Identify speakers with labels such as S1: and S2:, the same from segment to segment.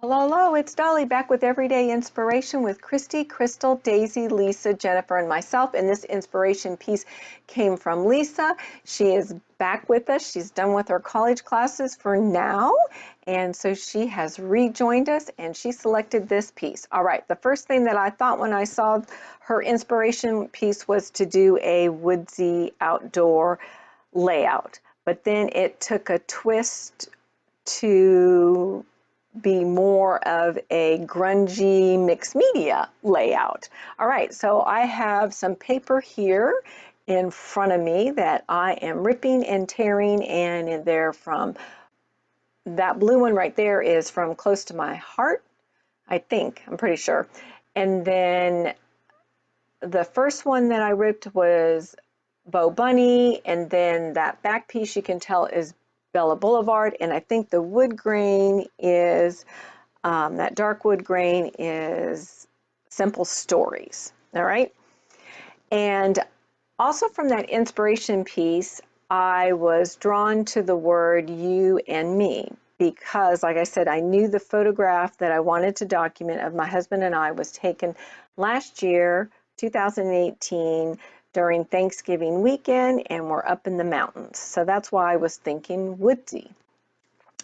S1: Hello, hello, it's Dolly back with Everyday Inspiration with Christy, Crystal, Daisy, Lisa, Jennifer, and myself. And this inspiration piece came from Lisa. She is back with us. She's done with her college classes for now. And so she has rejoined us and she selected this piece. All right, the first thing that I thought when I saw her inspiration piece was to do a woodsy outdoor layout. But then it took a twist to be more of a grungy mixed media layout. All right, so I have some paper here in front of me that I am ripping and tearing, and they're from, that blue one right there is from Close to My Heart, I think, I'm pretty sure. And then the first one that I ripped was Bo Bunny, and then that back piece you can tell is Bella Boulevard, and I think the wood grain is, that dark wood grain is Simple Stories, all right? And also from that inspiration piece, I was drawn to the word you and me because, like I said, I knew the photograph that I wanted to document of my husband and I was taken last year, 2018, during Thanksgiving weekend, and we're up in the mountains. So that's why I was thinking woodsy.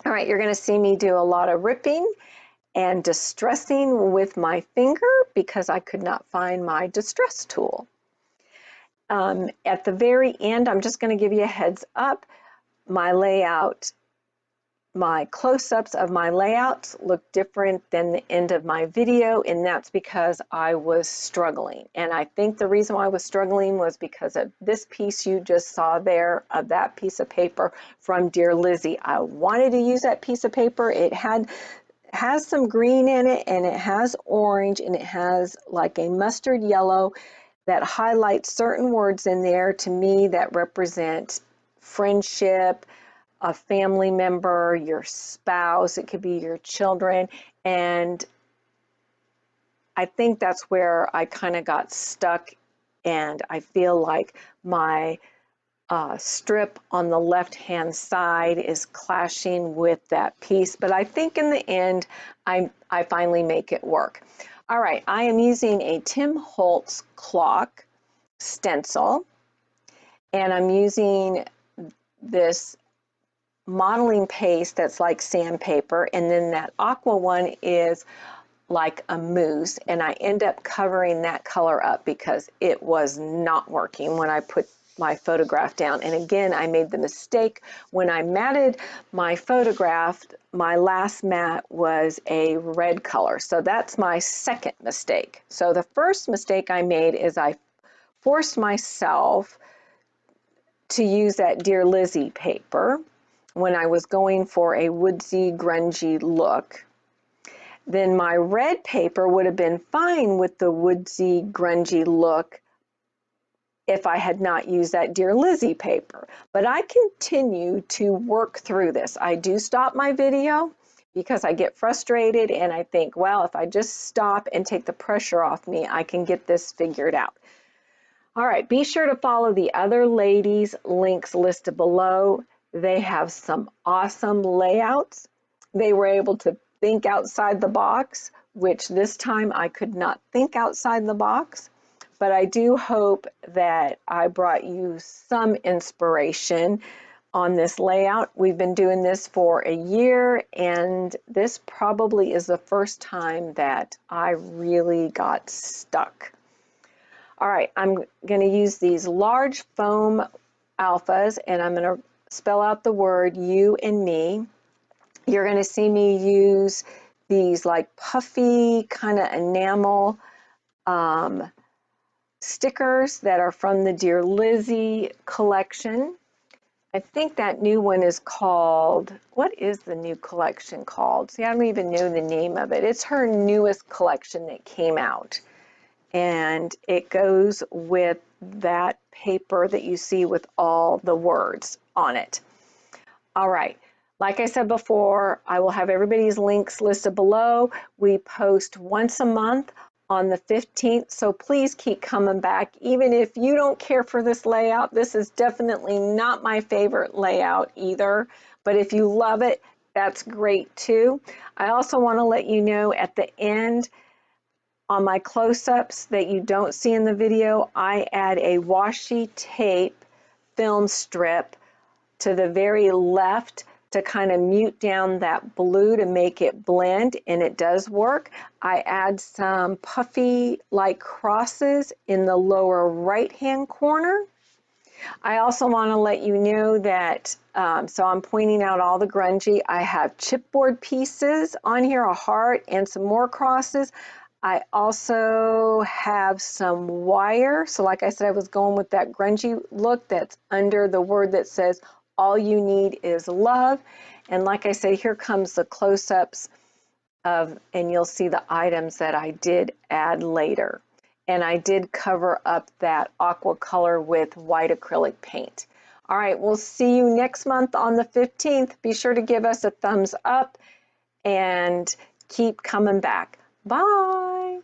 S1: All right, you're going to see me do a lot of ripping and distressing with my finger because I could not find my distress tool. At the very end, I'm just going to give you a heads up. My layout, my close-ups of my layouts look different than the end of my video, and that's because I was struggling. And I think the reason why I was struggling was because of this piece you just saw there, of that piece of paper from Dear Lizzie. I wanted to use that piece of paper. It has some green in it, and it has orange, and it has like a mustard yellow that highlights certain words in there to me that represent friendship, a family member, your spouse, it could be your children. And I think that's where I kind of got stuck, and I feel like my strip on the left-hand side is clashing with that piece, but I think in the end, I finally make it work. All right, I am using a Tim Holtz clock stencil, and I'm using this modeling paste that's like sandpaper, and then that aqua one is like a mousse, and I end up covering that color up because it was not working when I put my photograph down. And again, I made the mistake when I matted my photograph, my last matte was a red color. So that's my second mistake. So the first mistake I made is I forced myself to use that Dear Lizzie paper when I was going for a woodsy, grungy look. Then my red paper would have been fine with the woodsy, grungy look if I had not used that Dear Lizzie paper. But I continue to work through this. I do stop my video because I get frustrated and I think, well, if I just stop and take the pressure off me, I can get this figured out. All right, be sure to follow the other ladies' links listed below. They have some awesome layouts. They were able to think outside the box, which this time I could not think outside the box. But I do hope that I brought you some inspiration on this layout. We've been doing this for a year, and this probably is the first time that I really got stuck. All right, I'm going to use these large foam alphas, and I'm going to spell out the word you and me. You're going to see me use these like puffy kind of enamel stickers that are from the Dear Lizzie collection. I think that new one is called, what is the new collection called? See, I don't even know the name of it. It's her newest collection that came out. And it goes with that paper that you see with all the words on it. All right. Like I said before, I will have everybody's links listed below. We post once a month on the 15th, so please keep coming back. Even if you don't care for this layout, this is definitely not my favorite layout either, but if you love it, that's great too. I also want to let you know at the end on my close-ups that you don't see in the video, I add a washi tape film strip to the very left to kind of mute down that blue to make it blend, and it does work. I add some puffy like crosses in the lower right hand corner. I also want to let you know that, so I'm pointing out all the grungy. I have chipboard pieces on here, a heart and some more crosses. I also have some wire. So like I said, I was going with that grungy look that's under the word that says, all you need is love. And like I said, here comes the close-ups of, and you'll see the items that I did add later. And I did cover up that aqua color with white acrylic paint. All right, we'll see you next month on the 15th. Be sure to give us a thumbs up and keep coming back. Bye.